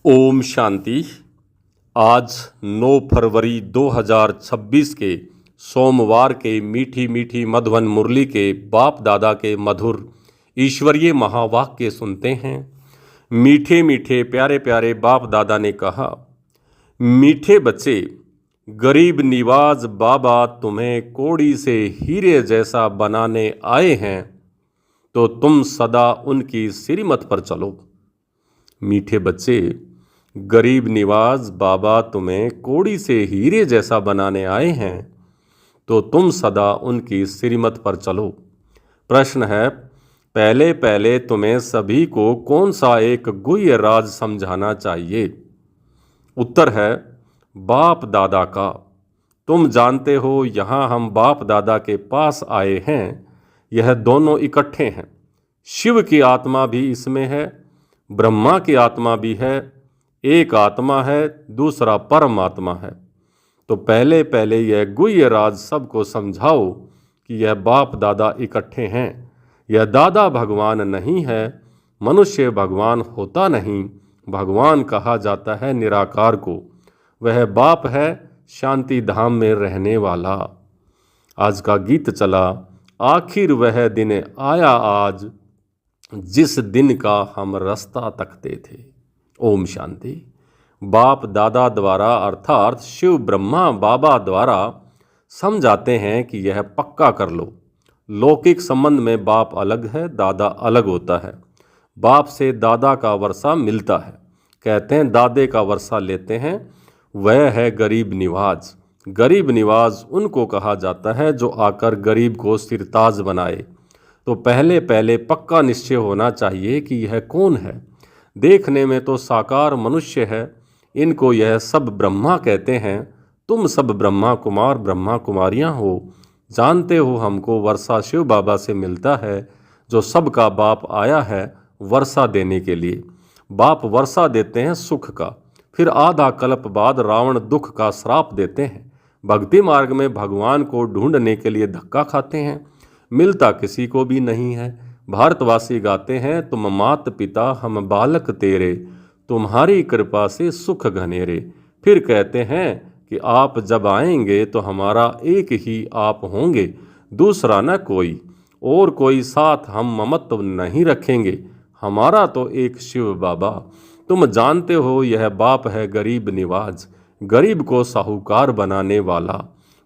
ओम शांति। आज 9 फरवरी 2026 के सोमवार के मीठी मीठी मधुवन मुरली के बाप दादा के मधुर ईश्वरीय महावाक्य सुनते हैं। मीठे मीठे प्यारे प्यारे बाप दादा ने कहा, मीठे बच्चे, गरीब निवाज बाबा तुम्हें कोड़ी से हीरे जैसा बनाने आए हैं, तो तुम सदा उनकी श्रीमत पर चलो। मीठे बच्चे, गरीब निवाज बाबा तुम्हें कोड़ी से हीरे जैसा बनाने आए हैं, तो तुम सदा उनकी श्रीमत पर चलो। प्रश्न है, पहले पहले तुम्हें सभी को कौन सा एक गुह्य राज समझाना चाहिए? उत्तर है, बाप दादा का। तुम जानते हो, यहाँ हम बाप दादा के पास आए हैं। यह दोनों इकट्ठे हैं। शिव की आत्मा भी इसमें है, ब्रह्मा की आत्मा भी है। एक आत्मा है, दूसरा परमात्मा है। तो पहले पहले यह गुह्य राज सबको समझाओ कि यह बाप दादा इकट्ठे हैं। यह दादा भगवान नहीं है, मनुष्य भगवान होता नहीं। भगवान कहा जाता है निराकार को। वह बाप है, शांति धाम में रहने वाला। आज का गीत चला, आखिर वह दिन आया आज, जिस दिन का हम रास्ता तकते थे। ओम शांति। बाप दादा द्वारा अर्थात शिव ब्रह्मा बाबा द्वारा समझाते हैं कि यह पक्का कर लो। लौकिक संबंध में बाप अलग है, दादा अलग होता है। बाप से दादा का वर्षा मिलता है। कहते हैं दादे का वर्षा लेते हैं। वह है गरीब निवाज। गरीब निवाज उनको कहा जाता है जो आकर गरीब को सिरताज बनाए। तो पहले पहले पक्का निश्चय होना चाहिए कि यह कौन है। देखने में तो साकार मनुष्य है। इनको यह सब ब्रह्मा कहते हैं। तुम सब ब्रह्मा कुमार ब्रह्मा कुमारियाँ हो। जानते हो, हमको वर्षा शिव बाबा से मिलता है, जो सबका बाप आया है वर्षा देने के लिए। बाप वर्षा देते हैं सुख का, फिर आधा कल्प बाद रावण दुख का श्राप देते हैं। भक्ति मार्ग में भगवान को ढूंढने के लिए धक्का खाते हैं, मिलता किसी को भी नहीं है। भारतवासी गाते हैं, तुम मात पिता हम बालक तेरे, तुम्हारी कृपा से सुख घनेरे। फिर कहते हैं कि आप जब आएंगे तो हमारा एक ही आप होंगे, दूसरा न कोई, और कोई साथ हम ममत्व नहीं रखेंगे, हमारा तो एक शिव बाबा। तुम जानते हो, यह बाप है गरीब निवाज, गरीब को साहूकार बनाने वाला।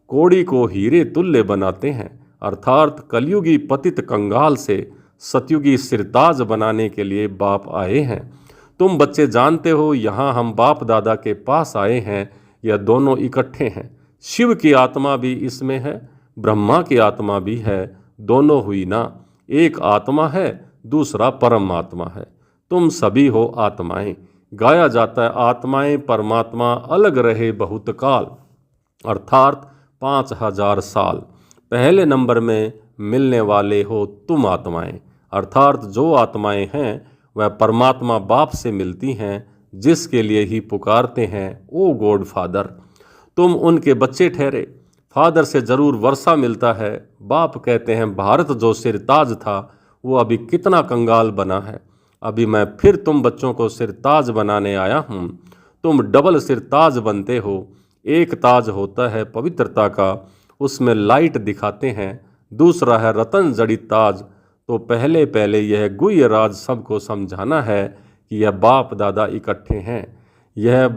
कोड़ी को हीरे तुल्य बनाते हैं, अर्थात कलयुगी पतित कंगाल से सतयुगी सिरताज बनाने के लिए बाप आए हैं। तुम बच्चे जानते हो, यहाँ हम बाप दादा के पास आए हैं। यह दोनों इकट्ठे हैं। शिव की आत्मा भी इसमें है, ब्रह्मा की आत्मा भी है। दोनों हुई ना, एक आत्मा है, दूसरा परमात्मा है। तुम सभी हो आत्माएं। गाया जाता है, आत्माएं परमात्मा अलग रहे बहुत काल, अर्थात 5000 साल। पहले नंबर में मिलने वाले हो तुम आत्माएं, अर्थात जो आत्माएं हैं वह परमात्मा बाप से मिलती हैं, जिसके लिए ही पुकारते हैं, ओ गॉड फादर। तुम उनके बच्चे ठहरे। फादर से जरूर वर्षा मिलता है। बाप कहते हैं, भारत जो सिरताज था वो अभी कितना कंगाल बना है। अभी मैं फिर तुम बच्चों को सिरताज बनाने आया हूँ। तुम डबल सिरताज बनते हो। एक ताज होता है पवित्रता का, उसमें लाइट दिखाते हैं। दूसरा है रतन जड़ित ताज। तो पहले पहले यह गुह्य राज सबको समझाना है कि यह बाप दादा इकट्ठे हैं। यह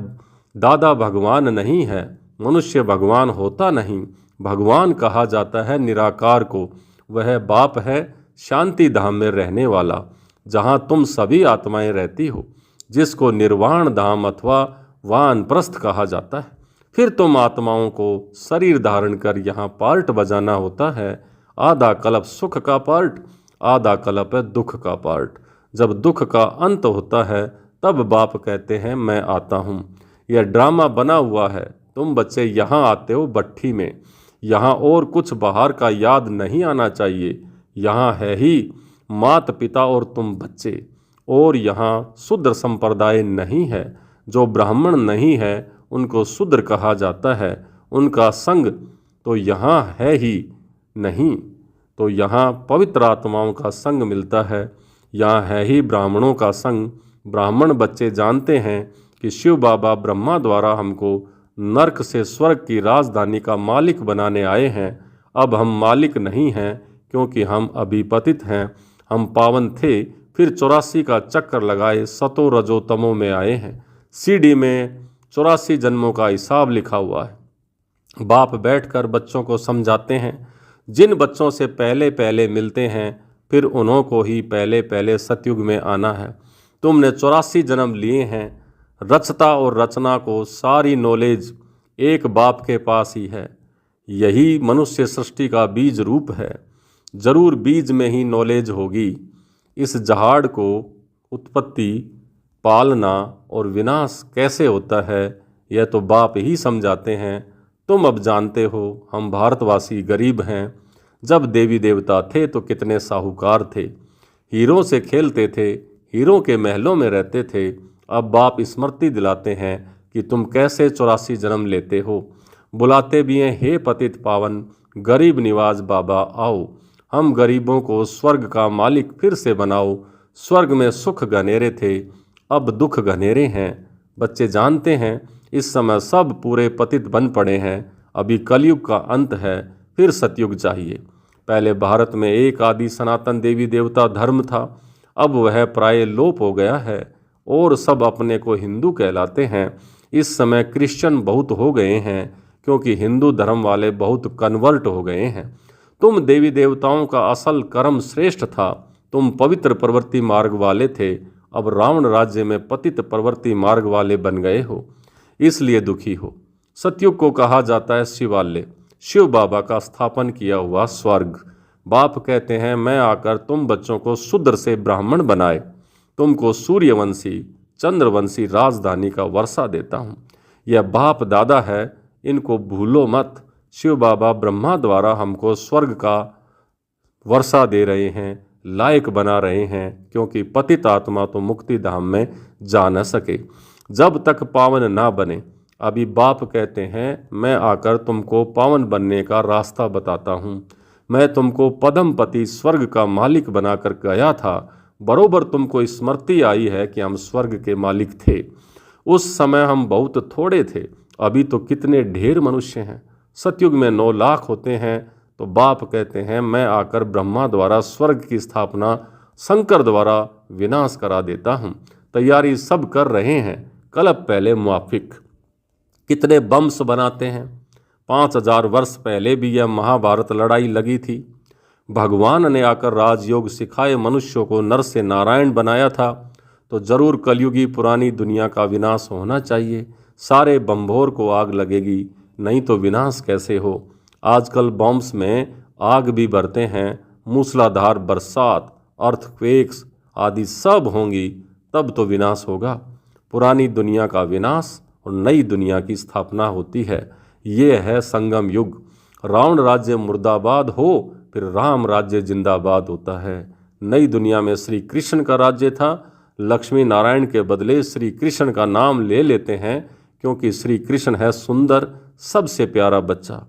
दादा भगवान नहीं है, मनुष्य भगवान होता नहीं। भगवान कहा जाता है निराकार को। वह बाप है, शांति धाम में रहने वाला, जहाँ तुम सभी आत्माएं रहती हो, जिसको निर्वाण धाम अथवा वानप्रस्थ कहा जाता है। फिर तुम आत्माओं को शरीर धारण कर यहाँ पार्ट बजाना होता है। आधा कल्प सुख का पार्ट, आधा कल्प है दुख का पार्ट। जब दुख का अंत होता है तब बाप कहते हैं मैं आता हूँ। यह ड्रामा बना हुआ है। तुम बच्चे यहाँ आते हो भट्ठी में। यहाँ और कुछ बाहर का याद नहीं आना चाहिए। यहाँ है ही माता पिता और तुम बच्चे। और यहाँ शूद्र संप्रदाय नहीं है। जो ब्राह्मण नहीं है उनको शूद्र कहा जाता है। उनका संग तो यहाँ है ही नहीं। तो यहाँ पवित्र आत्माओं का संग मिलता है। यहाँ है ही ब्राह्मणों का संग। ब्राह्मण बच्चे जानते हैं कि शिव बाबा ब्रह्मा द्वारा हमको नरक से स्वर्ग की राजधानी का मालिक बनाने आए हैं। अब हम मालिक नहीं हैं, क्योंकि हम अभी पतित हैं। हम पावन थे, फिर 84 का चक्कर लगाए सतो रजो तमो में आए हैं। सीडी में 84 जन्मों का हिसाब लिखा हुआ है। बाप बैठकर बच्चों को समझाते हैं। जिन बच्चों से पहले पहले मिलते हैं, फिर उन्हों को ही पहले पहले सतयुग में आना है। तुमने 84 जन्म लिए हैं। रचता और रचना को सारी नॉलेज एक बाप के पास ही है। यही मनुष्य सृष्टि का बीज रूप है। जरूर बीज में ही नॉलेज होगी। इस जहाड़ को उत्पत्ति, पालना और विनाश कैसे होता है, यह तो बाप ही समझाते हैं। तुम अब जानते हो, हम भारतवासी गरीब हैं। जब देवी देवता थे तो कितने साहूकार थे। हीरों से खेलते थे, हीरों के महलों में रहते थे। अब बाप स्मृति दिलाते हैं कि तुम कैसे 84 जन्म लेते हो। बुलाते भी हैं, हे पतित पावन गरीब निवाज बाबा आओ। हम गरीबों को स्वर्ग का मालिक फिर से बनाओ। स्वर्ग में सुख घनेरे थे, अब दुख घनेरे हैं। बच्चे जानते हैं, इस समय सब पूरे पतित बन पड़े हैं। अभी कलयुग का अंत है, फिर सतयुग चाहिए। पहले भारत में एक आदि सनातन देवी देवता धर्म था, अब वह प्राय लोप हो गया है और सब अपने को हिंदू कहलाते हैं। इस समय क्रिश्चियन बहुत हो गए हैं, क्योंकि हिंदू धर्म वाले बहुत कन्वर्ट हो गए हैं। तुम देवी देवताओं का असल कर्म श्रेष्ठ था। तुम पवित्र प्रवृत्ति मार्ग वाले थे, अब रावण राज्य में पतित प्रवृत्ति मार्ग वाले बन गए हो, इसलिए दुखी हो। सतयुग को कहा जाता है शिवालय, शिव बाबा का स्थापन किया हुआ स्वर्ग। बाप कहते हैं, मैं आकर तुम बच्चों को शूद्र से ब्राह्मण बनाए, तुमको सूर्यवंशी चंद्रवंशी राजधानी का वर्षा देता हूँ। यह बाप दादा है, इनको भूलो मत। शिव बाबा ब्रह्मा द्वारा हमको स्वर्ग का वर्षा दे रहे हैं, लायक बना रहे हैं, क्योंकि पतित आत्मा तो मुक्ति धाम में जा न सके जब तक पावन ना बने। अभी बाप कहते हैं, मैं आकर तुमको पावन बनने का रास्ता बताता हूँ। मैं तुमको पद्मपति स्वर्ग का मालिक बनाकर गया था। बरोबर तुमको स्मृति आई है कि हम स्वर्ग के मालिक थे। उस समय हम बहुत थोड़े थे, अभी तो कितने ढेर मनुष्य हैं। सतयुग में 9 लाख होते हैं। तो बाप कहते हैं, मैं आकर ब्रह्मा द्वारा स्वर्ग की स्थापना, शंकर द्वारा विनाश करा देता हूँ। तैयारी सब कर रहे हैं, कल्प पहले मुआफिक। कितने बम्स बनाते हैं। 5000 वर्ष पहले भी यह महाभारत लड़ाई लगी थी। भगवान ने आकर राजयोग सिखाए, मनुष्यों को नर से नारायण बनाया था। तो जरूर कलयुगी पुरानी दुनिया का विनाश होना चाहिए। सारे बम्भोर को आग लगेगी, नहीं तो विनाश कैसे हो। आजकल बॉम्ब्स में आग भी भरते हैं। मूसलाधार बरसात, अर्थक्वेक्स आदि सब होंगी, तब तो विनाश होगा। पुरानी दुनिया का विनाश और नई दुनिया की स्थापना होती है। ये है संगम युग। रावण राज्य मुर्दाबाद हो, फिर राम राज्य जिंदाबाद होता है। नई दुनिया में श्री कृष्ण का राज्य था। लक्ष्मी नारायण के बदले श्री कृष्ण का नाम ले लेते हैं, क्योंकि श्री कृष्ण है सुंदर, सबसे प्यारा बच्चा।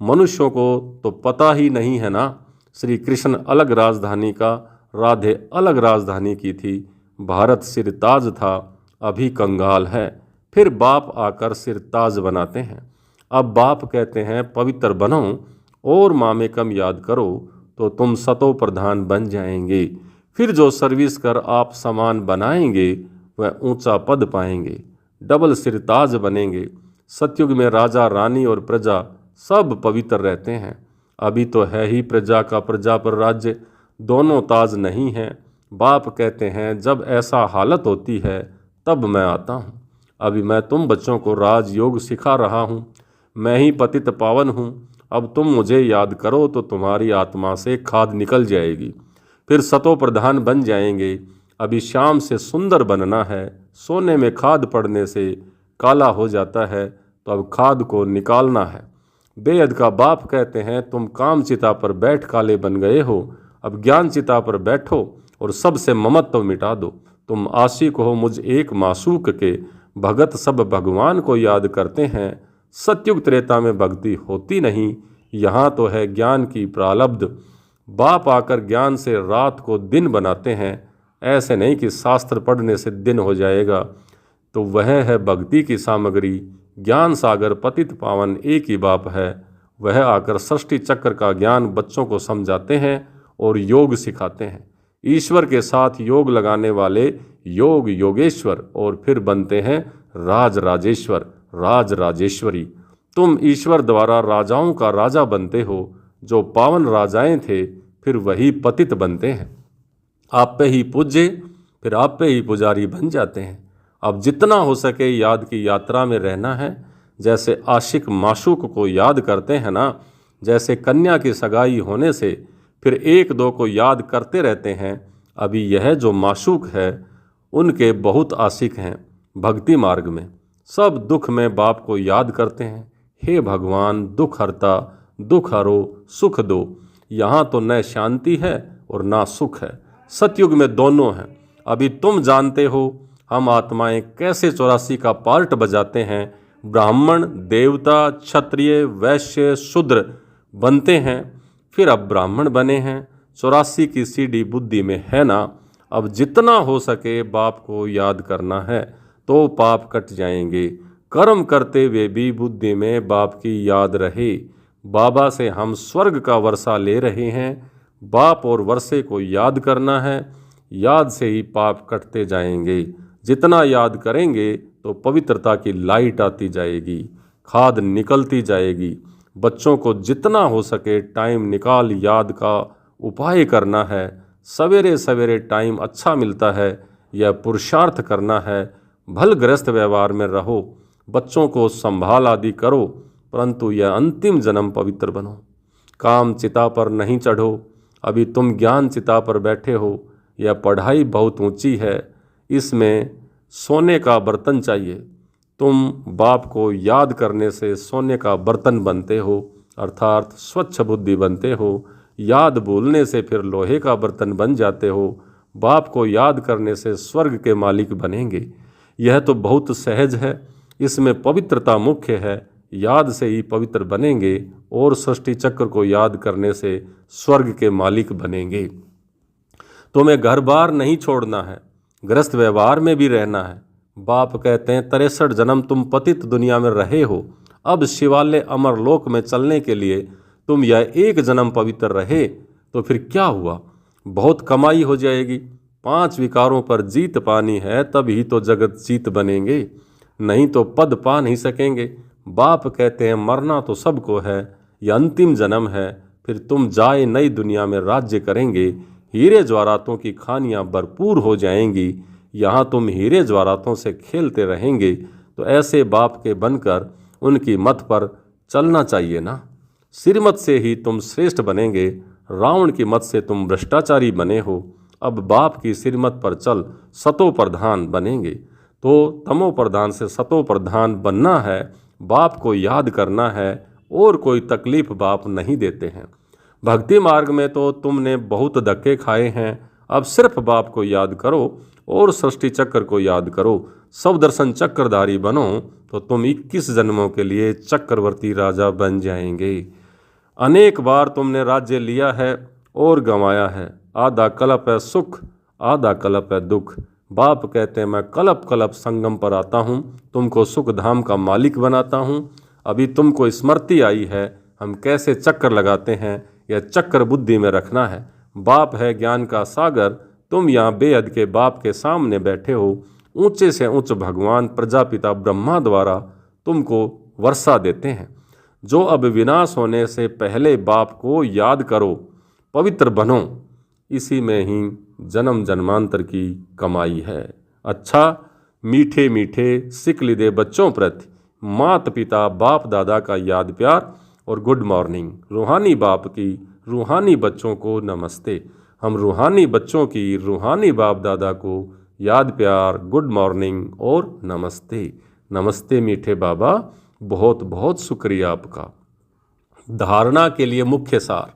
मनुष्यों को तो पता ही नहीं है ना, श्री कृष्ण अलग राजधानी का, राधे अलग राजधानी की थी। भारत सिरताज था, अभी कंगाल है। फिर बाप आकर सिरताज बनाते हैं। अब बाप कहते हैं, पवित्र बनो और मामेकम याद करो, तो तुम सतो प्रधान बन जाएंगे। फिर जो सर्विस कर आप समान बनाएंगे, वह ऊंचा पद पाएंगे, डबल सिरताज बनेंगे। सतयुग में राजा रानी और प्रजा सब पवित्र रहते हैं। अभी तो है ही प्रजा का प्रजा पर राज्य, दोनों ताज नहीं हैं। बाप कहते हैं, जब ऐसा हालत होती है तब मैं आता हूँ। अभी मैं तुम बच्चों को राजयोग सिखा रहा हूँ। मैं ही पतित पावन हूँ। अब तुम मुझे याद करो तो तुम्हारी आत्मा से खाद निकल जाएगी, फिर सतो प्रधान बन जाएंगे। अभी शाम से सुंदर बनना है। सोने में खाद पड़ने से काला हो जाता है, तो अब खाद को निकालना है। बेअद का बाप कहते हैं, तुम काम चिता पर बैठ काले बन गए हो, अब ज्ञान चिता पर बैठो और सबसे ममत्व मिटा दो। तुम आशिक हो मुझ एक मासूक के, भगत सब भगवान को याद करते हैं। सतयुग त्रेता में भक्ति होती नहीं, यहाँ तो है ज्ञान की प्रालब्ध। बाप आकर ज्ञान से रात को दिन बनाते हैं। ऐसे नहीं कि शास्त्र पढ़ने से दिन हो जाएगा। तो वह है भक्ति की सामग्री। ज्ञान सागर पतित पावन एक ही बाप है। वह आकर सृष्टि चक्र का ज्ञान बच्चों को समझाते हैं और योग सिखाते हैं। ईश्वर के साथ योग लगाने वाले योग योगेश्वर और फिर बनते हैं राज राजेश्वर, राज राजेश्वरी। तुम ईश्वर द्वारा राजाओं का राजा बनते हो। जो पावन राजाएं थे फिर वही पतित बनते हैं। आप पे ही पूज्य फिर आप पे ही पुजारी बन जाते हैं। अब जितना हो सके याद की यात्रा में रहना है। जैसे आशिक माशूक को याद करते हैं ना, जैसे कन्या की सगाई होने से फिर एक दो को याद करते रहते हैं, अभी यह जो माशूक है उनके बहुत आशिक हैं। भक्ति मार्ग में सब दुख में बाप को याद करते हैं। हे भगवान दुख हरता, दुख हरो, सुख दो। यहाँ तो न शांति है और ना सुख है, सतयुग में दोनों हैं। अभी तुम जानते हो हम आत्माएं कैसे 84 का पार्ट बजाते हैं। ब्राह्मण, देवता, क्षत्रिय, वैश्य, शूद्र बनते हैं, फिर अब ब्राह्मण बने हैं। 84 की सीढ़ी बुद्धि में है ना। अब जितना हो सके बाप को याद करना है तो पाप कट जाएंगे। कर्म करते हुए भी बुद्धि में बाप की याद रहे। बाबा से हम स्वर्ग का वर्षा ले रहे हैं। बाप और वर्षे को याद करना है। याद से ही पाप कटते जाएंगे। जितना याद करेंगे तो पवित्रता की लाइट आती जाएगी, खाद निकलती जाएगी। बच्चों को जितना हो सके टाइम निकाल याद का उपाय करना है। सवेरे सवेरे टाइम अच्छा मिलता है, यह पुरुषार्थ करना है। भलग्रस्त व्यवहार में रहो, बच्चों को संभाल आदि करो, परंतु यह अंतिम जन्म पवित्र बनो। काम चिता पर नहीं चढ़ो। अभी तुम ज्ञान चिता पर बैठे हो। यह पढ़ाई बहुत ऊंची है, इसमें सोने का बर्तन चाहिए। तुम बाप को याद करने से सोने का बर्तन बनते हो, अर्थात स्वच्छ बुद्धि बनते हो। याद भूलने से फिर लोहे का बर्तन बन जाते हो। बाप को याद करने से स्वर्ग के मालिक बनेंगे। यह तो बहुत सहज है, इसमें पवित्रता मुख्य है। याद से ही पवित्र बनेंगे और सृष्टि चक्र को याद करने से स्वर्ग के मालिक बनेंगे। तुम्हें घर बार नहीं छोड़ना है, गृहस्थ व्यवहार में भी रहना है। बाप कहते हैं 63 जन्म तुम पतित दुनिया में रहे हो। अब शिवालय अमरलोक में चलने के लिए तुम यह एक जन्म पवित्र रहे तो फिर क्या हुआ, बहुत कमाई हो जाएगी। 5 विकारों पर जीत पानी है तभी तो जगत जीत बनेंगे, नहीं तो पद पा नहीं सकेंगे। बाप कहते हैं मरना तो सबको है, यह अंतिम जन्म है। फिर तुम जाए नई दुनिया में राज्य करेंगे। हीरे जवाहरातों की खानियाँ भरपूर हो जाएंगी। यहाँ तुम हीरे जवाहरातों से खेलते रहेंगे। तो ऐसे बाप के बनकर उनकी मत पर चलना चाहिए ना। श्रीमत से ही तुम श्रेष्ठ बनेंगे। रावण की मत से तुम भ्रष्टाचारी बने हो। अब बाप की श्रीमत पर चल सतो प्रधान बनेंगे। तो तमो प्रधान से सतो प्रधान बनना है। बाप को याद करना है और कोई तकलीफ बाप नहीं देते हैं। भक्ति मार्ग में तो तुमने बहुत धक्के खाए हैं। अब सिर्फ बाप को याद करो और सृष्टि चक्र को याद करो। सब दर्शन चक्रधारी बनो तो तुम 21 जन्मों के लिए चक्रवर्ती राजा बन जाएंगे। अनेक बार तुमने राज्य लिया है और गंवाया है। आधा कल्प है सुख, आधा कल्प है दुख। बाप कहते हैं मैं कल्प कल्प संगम पर आता हूँ, तुमको सुख धाम का मालिक बनाता हूँ। अभी तुमको स्मृति आई है हम कैसे चक्कर लगाते हैं, यह चक्र बुद्धि में रखना है। बाप है ज्ञान का सागर, तुम यहाँ बेहद के बाप के सामने बैठे हो। ऊंचे से ऊंच भगवान प्रजापिता ब्रह्मा द्वारा तुमको वर्षा देते हैं। जो अब विनाश होने से पहले बाप को याद करो, पवित्र बनो, इसी में ही जन्म जन्मांतर की कमाई है। अच्छा, मीठे मीठे सिकली दे बच्चों प्रति मात पिता बाप दादा का याद प्यार और गुड मॉर्निंग। रूहानी बाप की रूहानी बच्चों को नमस्ते। हम रूहानी बच्चों की रूहानी बाप दादा को याद प्यार, गुड मॉर्निंग और नमस्ते। नमस्ते मीठे बाबा, बहुत बहुत शुक्रिया आपका। धारणा के लिए मुख्य सार।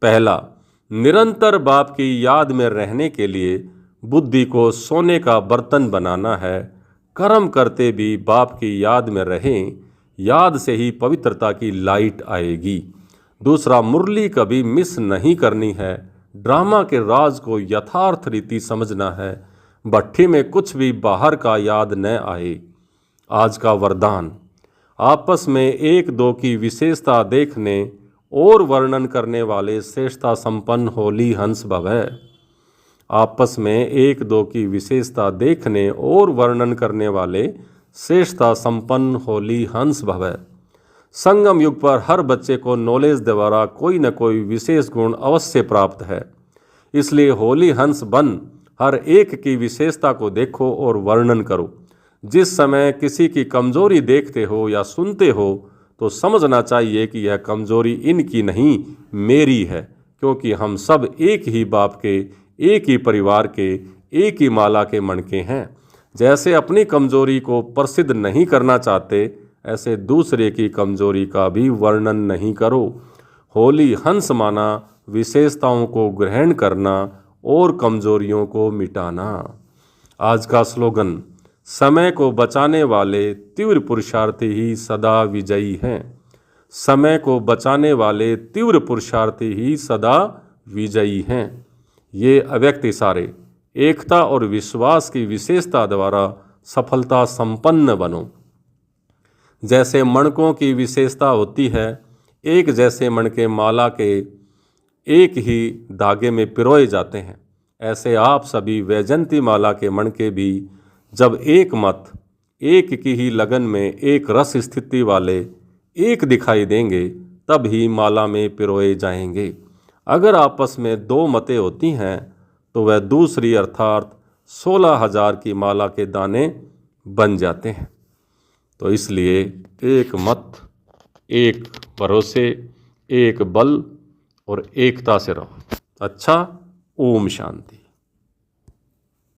पहला, निरंतर बाप की याद में रहने के लिए बुद्धि को सोने का बर्तन बनाना है। कर्म करते भी बाप की याद में रहें, याद से ही पवित्रता की लाइट आएगी। दूसरा, मुरली कभी मिस नहीं करनी है। ड्रामा के राज को यथार्थ रीति समझना है। भट्ठी में कुछ भी बाहर का याद न आए। आज का वरदान, आपस में एक दो की विशेषता देखने और वर्णन करने वाले श्रेष्ठता संपन्न होली हंस भवै। आपस में एक दो की विशेषता देखने और वर्णन करने वाले श्रेष्ठता संपन्न होली हंस भवै। संगम युग पर हर बच्चे को नॉलेज द्वारा कोई न कोई विशेष गुण अवश्य प्राप्त है। इसलिए होली हंस बन हर एक की विशेषता को देखो और वर्णन करो। जिस समय किसी की कमजोरी देखते हो या सुनते हो तो समझना चाहिए कि यह कमजोरी इनकी नहीं, मेरी है, क्योंकि हम सब एक ही बाप के, एक ही परिवार के, एक ही माला के मणके हैं। जैसे अपनी कमजोरी को प्रसिद्ध नहीं करना चाहते, ऐसे दूसरे की कमजोरी का भी वर्णन नहीं करो। होली हंस माना विशेषताओं को ग्रहण करना और कमजोरियों को मिटाना। आज का स्लोगन, समय को बचाने वाले तीव्र पुरुषार्थी ही सदा विजयी हैं। समय को बचाने वाले तीव्र पुरुषार्थी ही सदा विजयी हैं। ये अव्यक्त इशारे एकता और विश्वास की विशेषता द्वारा सफलता संपन्न बनो। जैसे मणकों की विशेषता होती है, एक जैसे मणके माला के एक ही धागे में पिरोए जाते हैं, ऐसे आप सभी वैजयंती माला के मणके भी जब एक मत, एक की ही लगन में एक रस स्थिति वाले एक दिखाई देंगे, तब ही माला में पिरोए जाएंगे। अगर आपस में दो मतें होती हैं तो वह दूसरी अर्थात 16,000 की माला के दाने बन जाते हैं। तो इसलिए एक मत, एक भरोसे, एक बल और एकता से रहो। अच्छा, ओम शांति।